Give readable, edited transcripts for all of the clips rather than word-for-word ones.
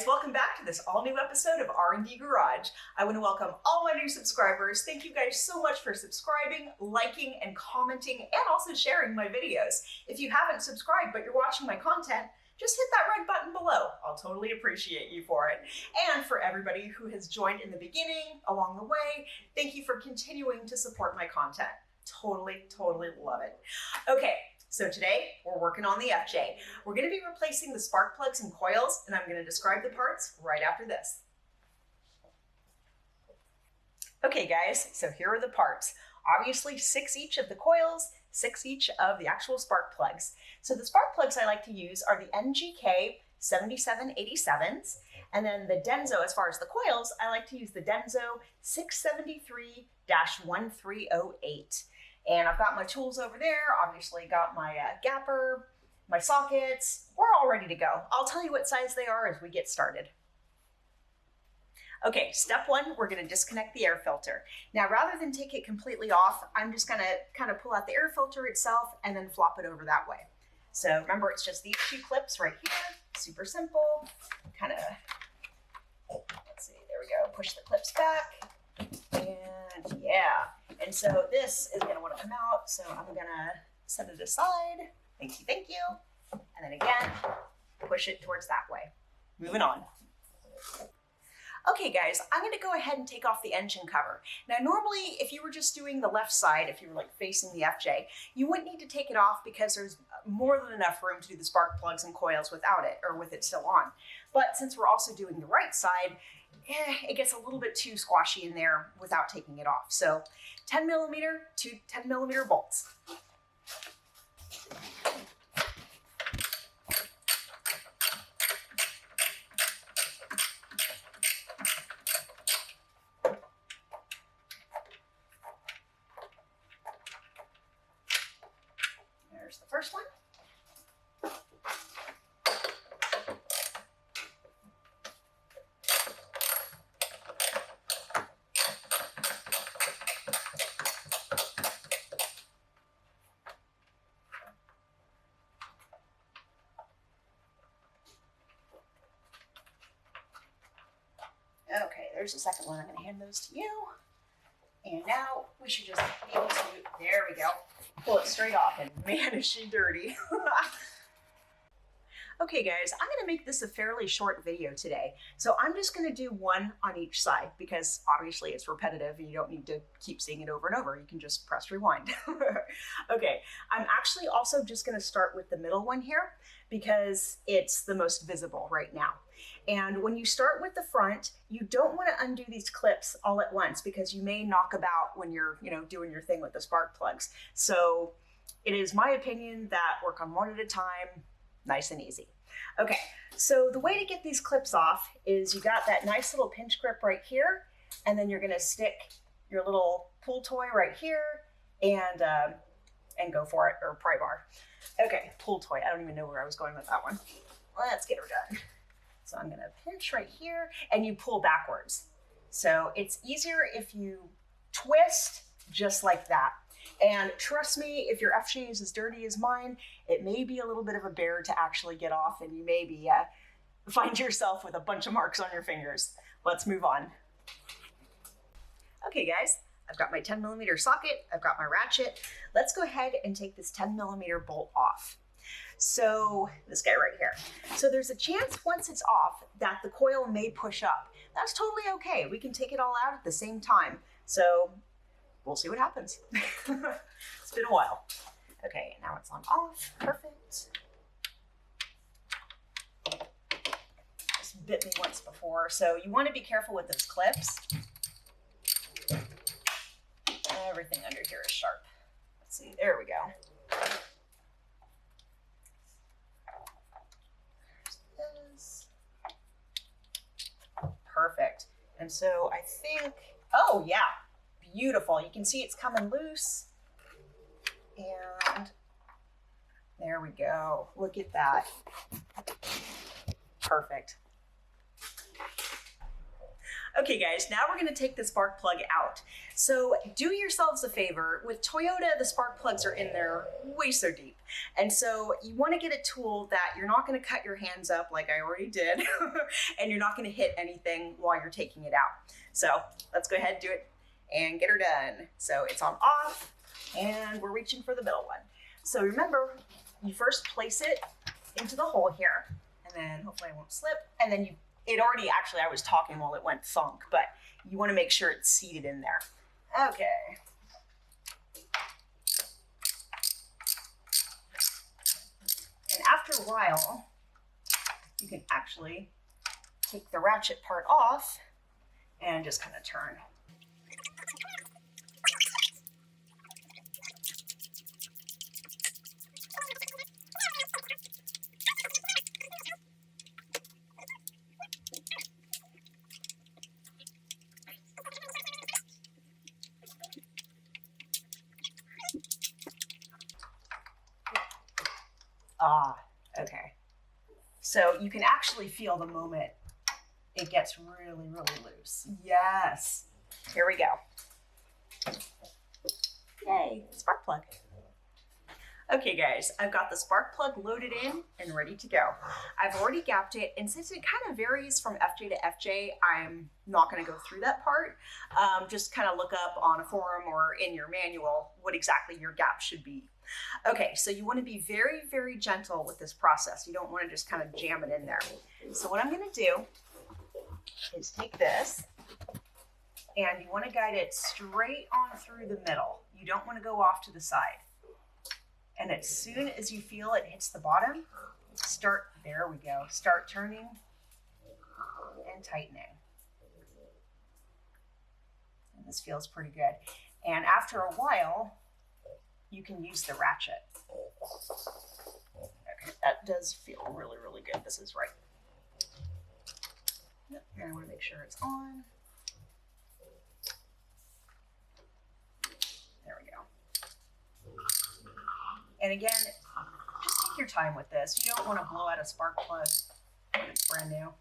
welcome back to this all new episode of R&D Garage. I want to welcome all my new subscribers. Thank you guys so much for subscribing, liking, and commenting, and also sharing my videos. If you haven't subscribed but you're watching my content, just hit that red button below. I'll totally appreciate you for it. And for everybody who has joined in the beginning, along the way, thank you for continuing to support my content. Totally love it. Okay. So today we're working on the FJ. We're going to be replacing the spark plugs and coils, and I'm going to describe the parts right after this. Okay guys, so here are the parts. Obviously 6 each of the coils, 6 each of the actual spark plugs. So the spark plugs I like to use are the NGK 7787s, and then the Denso, as far as the coils, I like to use the Denso 673-1308. And I've got my tools over there, obviously got my gapper, my sockets. We're all ready to go. I'll tell you what size they are as we get started. Okay, step 1, we're going to disconnect the air filter. Now, rather than take it completely off, I'm just going to kind of pull out the air filter itself and then flop it over that way. So remember, it's just these 2 clips right here. Super simple. Kind of, let's see, there we go. Push the clips back. And yeah, and so this is going to want to come out, so I'm going to set it aside. Thank you. And then again, push it towards that way. Moving on. Okay guys, I'm going to go ahead and take off the engine cover. Now normally, if you were just doing the left side, if you were like facing the FJ, you wouldn't need to take it off because there's more than enough room to do the spark plugs and coils without it, or with it still on. But since we're also doing the right side, it gets a little bit too squashy in there without taking it off. So 10 millimeter to 10 millimeter bolts. There's the first one. Okay, there's the second one. I'm going to hand those to you. And now we should just be able to, there we go, pull it straight off. And man, is she dirty. Okay guys, I'm going to make this a fairly short video today. So I'm just going to do one on each side because obviously it's repetitive and you don't need to keep seeing it over and over. You can just press rewind. Okay, I'm actually also just going to start with the middle one here because it's the most visible right now. And when you start with the front, you don't want to undo these clips all at once because you may knock about when you're, doing your thing with the spark plugs. So it is my opinion that work on one at a time, nice and easy. Okay, so the way to get these clips off is you got that nice little pinch grip right here, and then you're going to stick your little pull toy right here and go for it, or pry bar. Okay, pull toy. I don't even know where I was going with that one. Let's get her done. So I'm going to pinch right here, and you pull backwards. So it's easier if you twist just like that. And trust me, if your FJ is as dirty as mine, it may be a little bit of a bear to actually get off, and you maybe find yourself with a bunch of marks on your fingers. Let's move on. Okay guys, I've got my 10 millimeter socket, I've got my ratchet. Let's go ahead and take this 10 millimeter bolt off. So this guy right here. So there's a chance once it's off that the coil may push up. That's totally okay. We can take it all out at the same time. So we'll see what happens. It's been a while. Okay, now it's on off. Perfect. Just bit me once before. So you want to be careful with those clips. Everything under here is sharp. Let's see, there we go. Perfect. And so I think, oh yeah, beautiful. You can see it's coming loose. And there we go. Look at that. Perfect. Okay guys, now we're gonna take the spark plug out. So do yourselves a favor, with Toyota, the spark plugs are in there way so deep. And so you wanna get a tool that you're not gonna cut your hands up like I already did, and you're not gonna hit anything while you're taking it out. So let's go ahead and do it and get her done. So it's on off, and we're reaching for the middle one. So remember, you first place it into the hole here, and then hopefully I won't slip, and then it already, actually I was talking while it went thunk, but you want to make sure it's seated in there. Okay. And after a while, you can actually take the ratchet part off and just kind of turn. Ah, okay. So you can actually feel the moment it gets really, really loose. Yes. Here we go. Yay, spark plug. Okay guys, I've got the spark plug loaded in and ready to go. I've already gapped it, and since it kind of varies from FJ to FJ, I'm not going to go through that part. Just kind of look up on a forum or in your manual what exactly your gap should be. Okay, so you want to be very, very gentle with this process. You don't want to just kind of jam it in there. So what I'm going to do is take this, and you want to guide it straight on through the middle. You don't want to go off to the side. And as soon as you feel it hits the bottom, there we go, start turning and tightening. And this feels pretty good. And after a while, you can use the ratchet. Okay, that does feel really, really good. This is right. Yep, and I want to make sure it's on. There we go. And again, just take your time with this. You don't want to blow out a spark plug when it's brand new.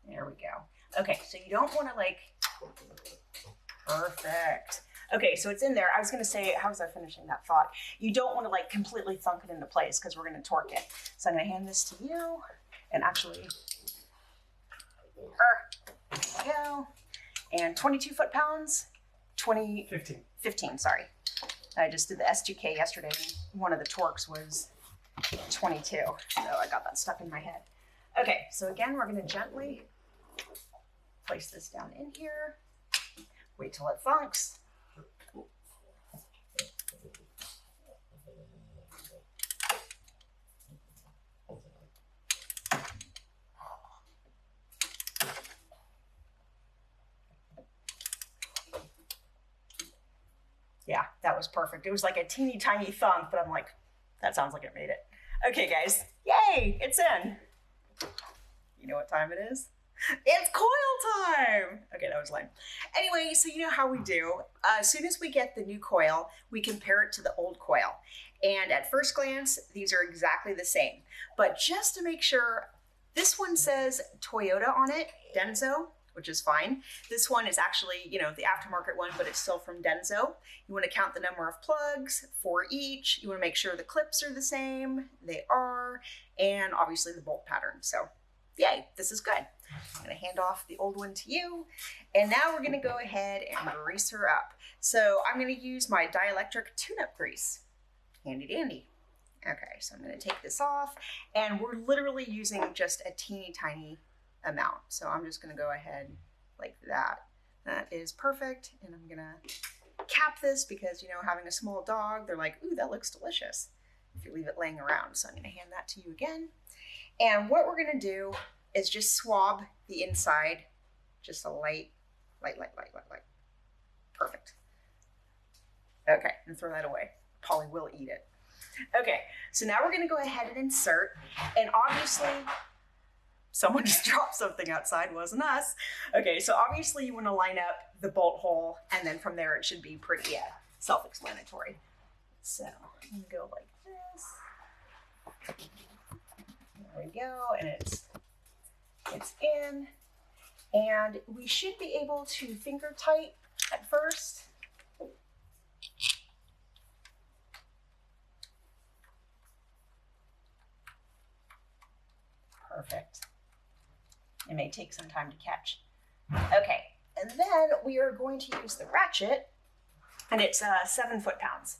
There we go. Okay, so you don't want to perfect. Okay, so it's in there. I was going to say, how was I finishing that thought? You don't want to completely thunk it into place because we're going to torque it. So I'm going to hand this to you, and actually, there we go. And 22 foot-pounds, 15, sorry. I just did the S2K yesterday, and one of the torques was 22, so I got that stuck in my head. Okay, so again, we're going to gently place this down in here. Wait till it thunks. Yeah, that was perfect. It was like a teeny tiny thunk, but I'm like, that sounds like it made it. Okay, guys, yay, it's in. You know what time it is? It's coil time! Okay, that was lame. Anyway, so you know how we do. As soon as we get the new coil, we compare it to the old coil. And at first glance, these are exactly the same. But just to make sure, this one says Toyota on it, Denso, which is fine. This one is actually, the aftermarket one, but it's still from Denso. You want to count the number of plugs for each. You want to make sure the clips are the same. They are. And obviously the bolt pattern. So yay, this is good. I'm going to hand off the old one to you. And now we're going to go ahead and grease her up. So I'm going to use my dielectric tune-up grease. Handy dandy. Okay, so I'm going to take this off. And we're literally using just a teeny tiny amount. So I'm just going to go ahead like that. That is perfect. And I'm going to cap this because, having a small dog, they're like, ooh, that looks delicious if you leave it laying around. So I'm going to hand that to you again. And what we're going to do is just swab the inside, just a light. Perfect. Okay, and throw that away. Polly will eat it. Okay, so now we're gonna go ahead and insert, and obviously, someone just dropped something outside, wasn't us. Okay, so obviously you wanna line up the bolt hole, and then from there it should be pretty self-explanatory. So I'm gonna go like this. There we go, and it's in. And we should be able to finger tight at first. Perfect. It may take some time to catch. Okay, and then we are going to use the ratchet, and it's 7 foot-pounds.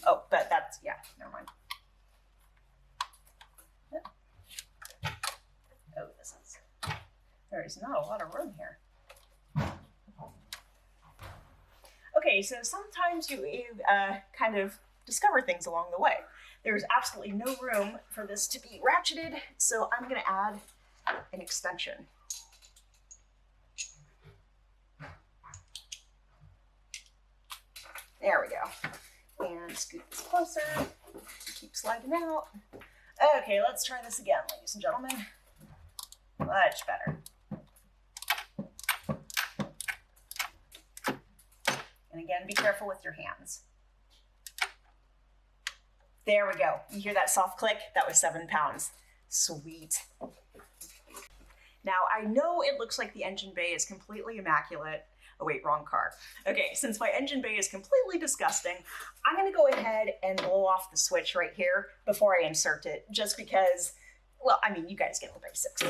Oh, but that's, yeah, never mind. Oh, there is not a lot of room here. Okay, so sometimes you kind of discover things along the way. There's absolutely no room for this to be ratcheted, so I'm gonna add an extension. There we go. And scoot this closer, keep sliding out. Okay, let's try this again, ladies and gentlemen. Much better. And again, be careful with your hands. There we go. You hear that soft click? That was 7 pounds. Sweet. Now, I know it looks like the engine bay is completely immaculate. Oh wait, wrong car. Okay, since my engine bay is completely disgusting, I'm gonna go ahead and blow off the switch right here before I insert it, just because, well, I mean, you guys get the basics.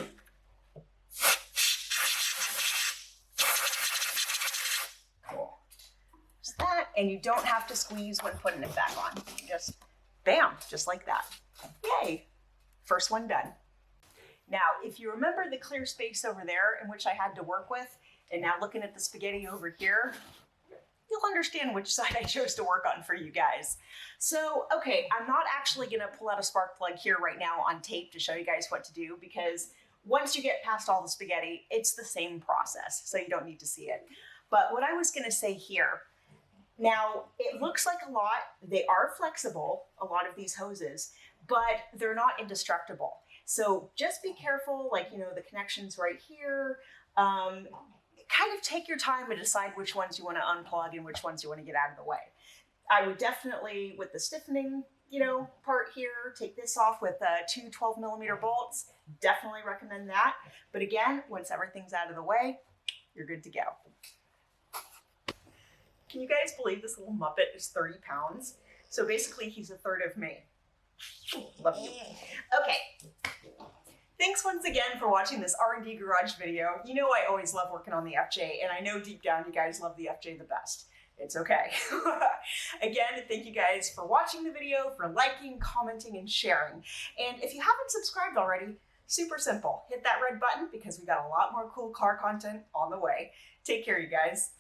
Cool. Just that, and you don't have to squeeze when putting it back on. Just bam, just like that. Yay, first one done. Now, if you remember the clear space over there in which I had to work with, and now looking at the spaghetti over here, you'll understand which side I chose to work on for you guys. So, okay, I'm not actually gonna pull out a spark plug here right now on tape to show you guys what to do, because once you get past all the spaghetti, it's the same process, so you don't need to see it. But what I was gonna say here, now it looks like a lot, they are flexible, a lot of these hoses, but they're not indestructible. So just be careful, like, you know, the connections right here, kind of take your time and decide which ones you want to unplug and which ones you want to get out of the way. I would definitely, with the stiffening, you know, part here, take this off with 2 12mm bolts. Definitely recommend that. But again, once everything's out of the way, you're good to go. Can you guys believe this little Muppet is 30 pounds? So basically he's a third of me. Love you. Okay. Thanks once again for watching this R&D Garage video. You know I always love working on the FJ, and I know deep down you guys love the FJ the best. It's okay. Again, thank you guys for watching the video, for liking, commenting, and sharing. And if you haven't subscribed already, super simple. Hit that red button because we got a lot more cool car content on the way. Take care, you guys.